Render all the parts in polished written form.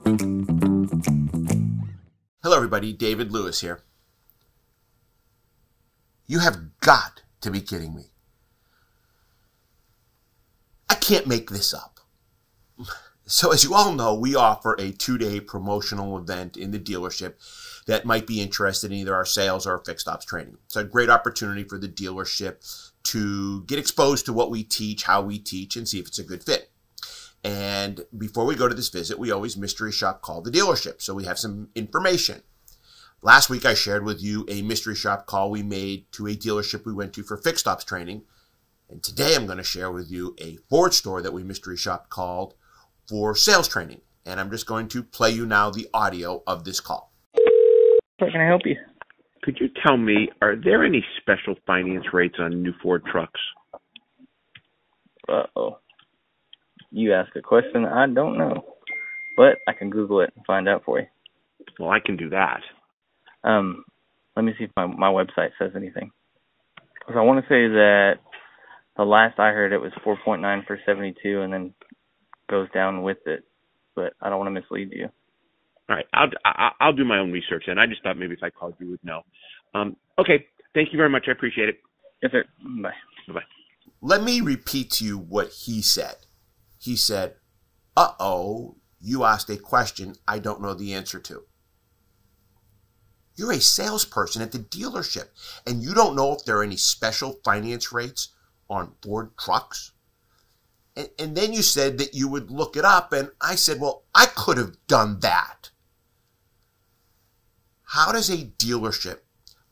Hello everybody, David Lewis here. You have got to be kidding me. I can't make this up. So as you all know, we offer a 2-day promotional event in the dealership that might be interested in either our sales or our fixed ops training. It's a great opportunity for the dealership to get exposed to what we teach, how we teach, and see if it's a good fit. And before we go to this visit, we always mystery shop call the dealership, so we have some information. Last week, I shared with you a mystery shop call we made to a dealership we went to for fixed ops training. And today, I'm going to share with you a Ford store that we mystery shop called for sales training. And I'm just going to play you now the audio of this call. How can I help you? Could you tell me, are there any special finance rates on new Ford trucks? Uh-oh. You ask a question I don't know, but I can Google it and find out for you. Well, I can do that. Let me see if my website says anything. Because I want to say that the last I heard it was 4.9 for 72 and then goes down with it, but I don't want to mislead you. All right, I'll do my own research, and I just thought maybe if I called you would know. Okay, thank you very much. I appreciate it. Yes, sir. Bye. Bye-bye. Let me repeat to you what he said. He said, uh-oh, you asked a question I don't know the answer to. You're a salesperson at the dealership, and you don't know if there are any special finance rates on Ford trucks? And then you said that you would look it up, and I said, well, I could have done that. How does a dealership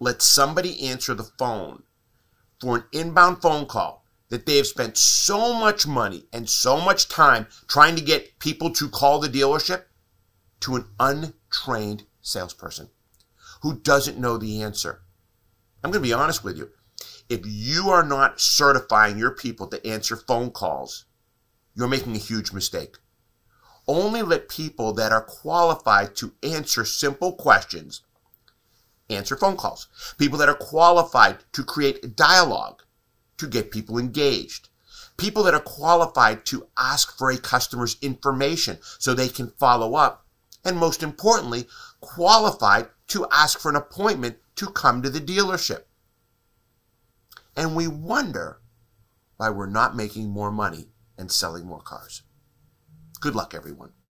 let somebody answer the phone for an inbound phone call that they have spent so much money and so much time trying to get people to call the dealership to an untrained salesperson who doesn't know the answer? I'm going to be honest with you. If you are not certifying your people to answer phone calls, you're making a huge mistake. Only let people that are qualified to answer simple questions answer phone calls. People that are qualified to create dialogue, to get people engaged. People that are qualified to ask for a customer's information so they can follow up. And most importantly, qualified to ask for an appointment to come to the dealership. And we wonder why we're not making more money and selling more cars. Good luck, everyone.